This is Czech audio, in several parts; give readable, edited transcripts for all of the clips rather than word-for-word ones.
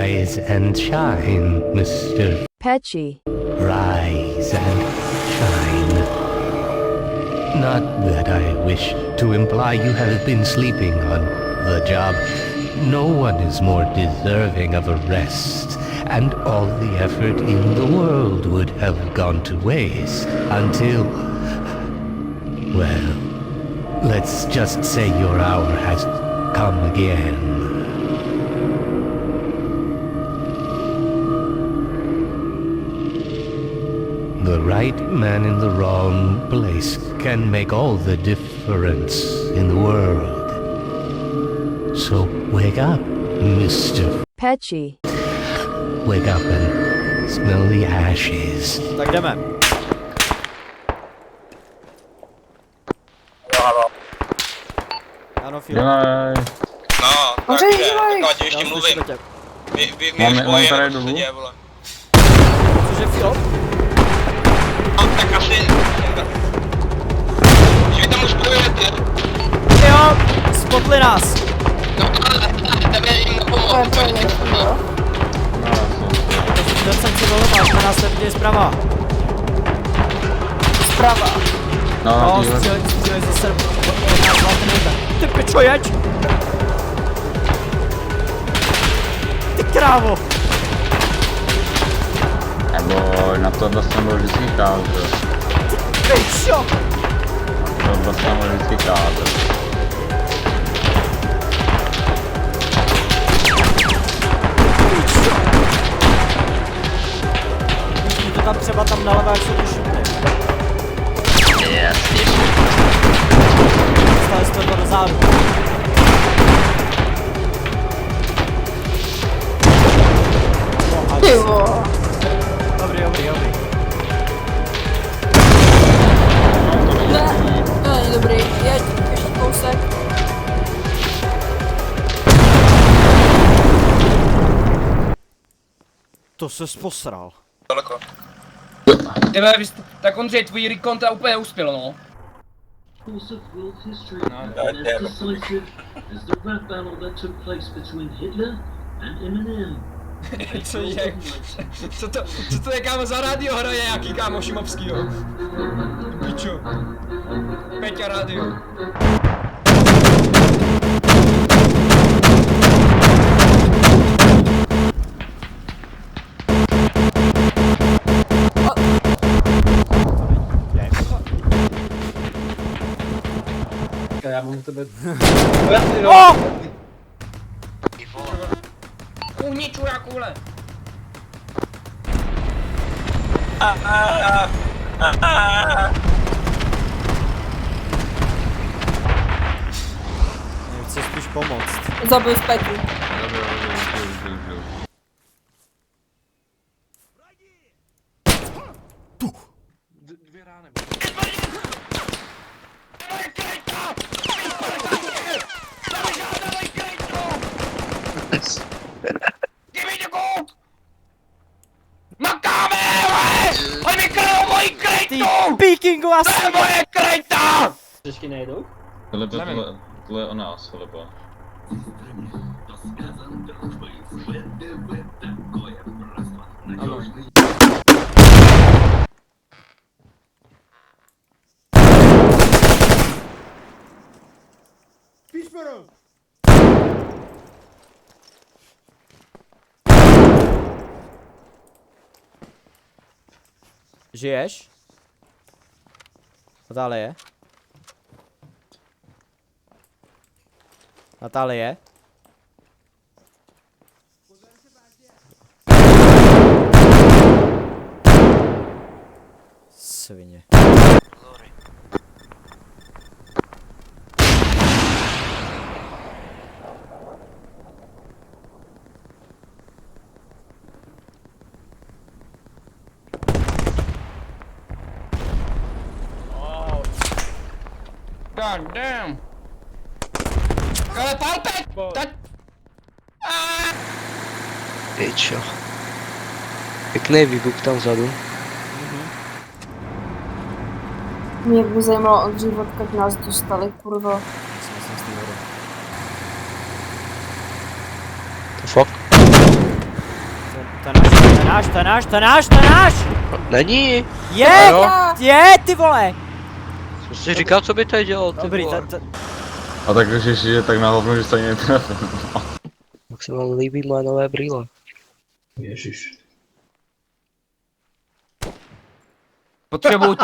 Rise and shine, Mr. Pecci. Rise and shine. Not that I wish to imply you have been sleeping on the job. No one is more deserving of a rest, and all the effort in the world would have gone to waste until... well, let's just say your hour has come again. The right man in the wrong place can make all the difference in the world. So wake up, Mr. Pecci. Wake up and smell the ashes. Tak jdeme. Ano, Filo. Dělej. No, tak ať ještě mluvím. Vy už pojede, co se děje, vole. Cože, Filo? No, tak asi... že vy tam už bojujete. Jo, spotli nás. No, ale tebe jim pomoct, to je něco. Teď jsem civoloval, jsme nás neviděli zprava. Zprava. No, střílej zase. Ty pičo, jeď! Ty krávo! Neboj, na tohle jsem byl vždycky kázat. Ty pičo! Tohle jsem byl vždycky kázat. Pičo! Vidíte to tam třeba tam nalevo, jak jsou ty šuty. Jasně. Dostali jste to do zádu. Ty vole. Dobrý. Ne, to není dobrý. Jeď, ještě kousek. To se posral. Daleko. Tak Ondřej, tvůj recon to úplně uspěl, no. Co je? Co to je, kámo, za rádio hraje nějaký, kámo, Šimovskýho? Pičo. Peťa rádio. Já mám tebe... Oh! Uhni čurákůle. Chci spíš pomoct. Zabil Speky. Dvě rány. Makáme, vole! Oni mi krajou mojí Ty krejtu! píkingu To asi! je moje krejta! Ještě nejdou? Tohle je o nás, Filipa. Ano. Žiješ? Natálie? Natálie? Svině. God damn. Ale palpet! Pičo. Pěkný výbuch tam vzadu. Mě by zajímalo od dřív, odkud nás dostali, kurva. To fakt? To je náš! Není! Je, ty vole! Jsem si říkal, co by tady dělal, ty Dobrý, vole. A tak ježiši, že tak na hovno, že se ani netrefil. Jak se vám líbí moje nové brýle. Ježiš. Potřebuju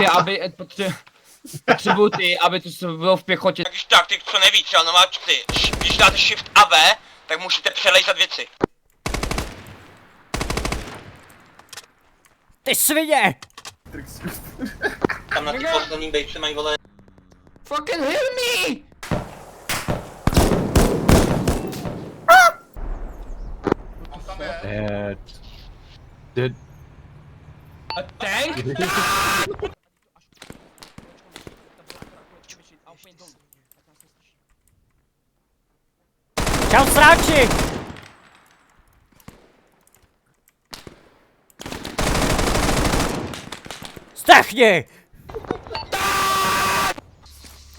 ty, aby to bylo v pěchotě. Takže tak, ty co neví, třeba nováčci, když dáte Shift a V, tak můžete přelejzat věci. Ty svině! Tam na ty poslední bejce mají vole. Fucking heal me! A tank? Čau sráči! Stechni!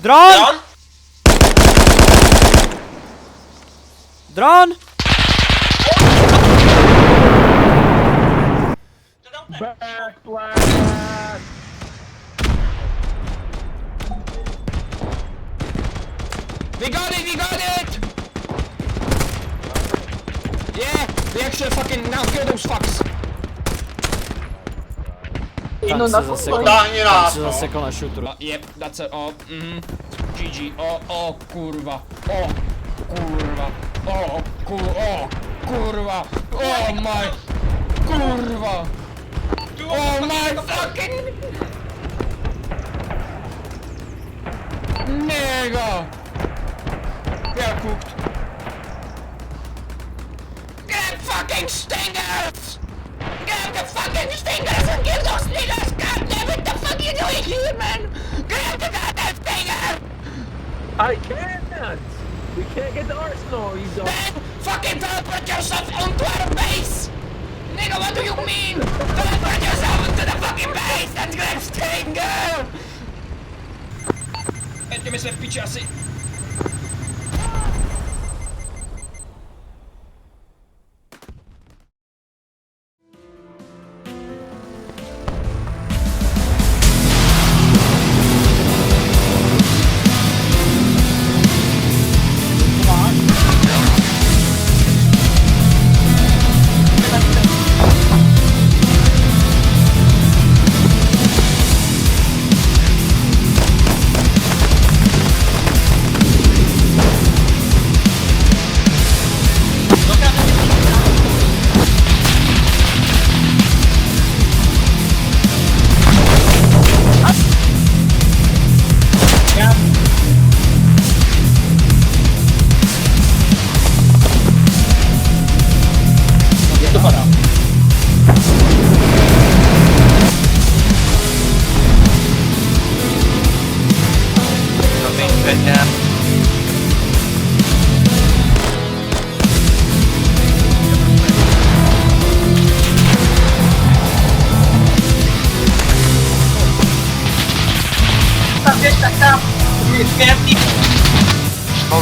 Dron! Dron? Dron! We got it! Yeah, we actually fucking now kill those fucks. Tam se zasekl. Dotáhni Tam nás, se no. zasekl na šutru. Yep, that's it. GG. Kurva. Kurva. Kurva. Oh my. Kurva. Oh my fucking. Nigga. We are cooked. Grab fucking stingers! Grab the fucking stingers and kill those niggas! God damn it, the fuck you doing here, man? Grab the goddamn stinger! I can't! We can't get to Arsenal, you don't. Man, fucking teleport yourself onto our base! Nigga, what do you mean? Teleport yourself onto the fucking base and grab stinger! Jdeme se v piči asi.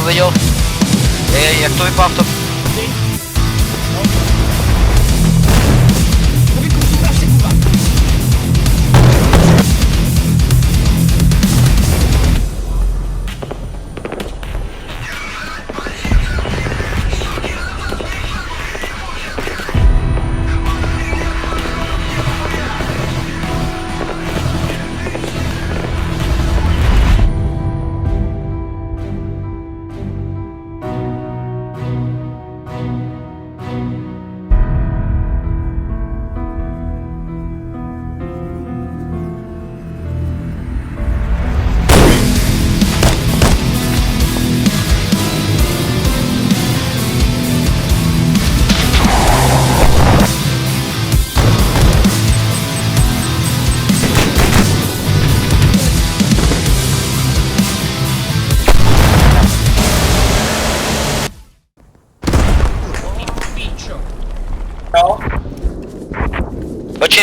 Viděl, jak to vypadá v tom.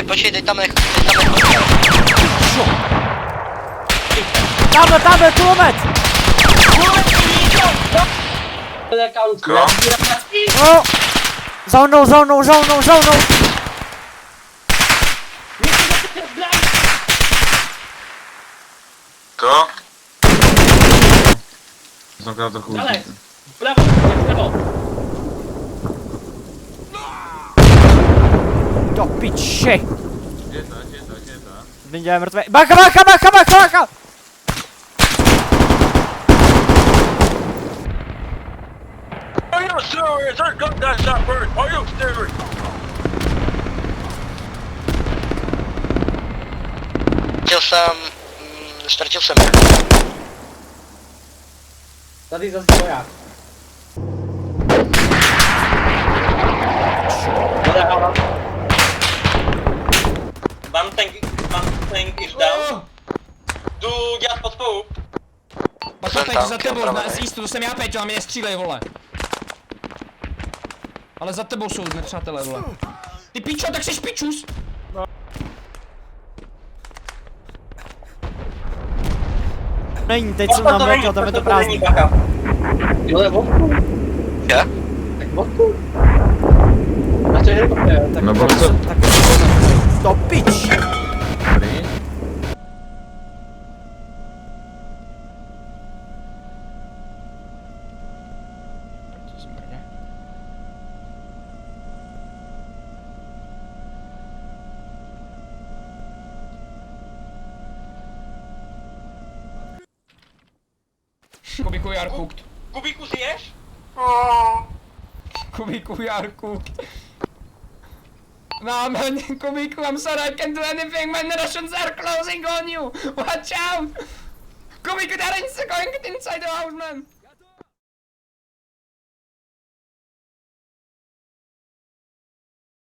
Počkej, teď tam nech. Tamhle, kulomet! No! Za mnou, za mnou, za mnou, za mnou! To? Jsem krát trochu Ale, vlevo, vlevo. Do piči! Gdzie to? Widziałem mrtwe. Baka, baka, baka, baka, baka! Are you serious? I got that shot first. Are you serious? Ztratil jsem. Tady zase voják. One tank is down. Jdu dělat podporu. Bacha, Peťo, za tebou, z eastu, to jsem já, Peťo, a mě nestřílej, vole. Ale za tebou jsou nepřátelé, vole. Ty pičo, tak jsi pičus. Není, teď jsem nám velký, tam je to prázdný. Jo, je vonku. Je? Tak vonku. Na co je helikoptéra? Tak No bo to- co? tak do piči! Dobrý. Kubiku, you are cooked. Kubíku zješ? Kubiku, you are cooked. No man, Kubiku, I'm sorry, I can't do anything, man, the Russians are closing on you! Watch out! Kubiku, there is going inside the house, man!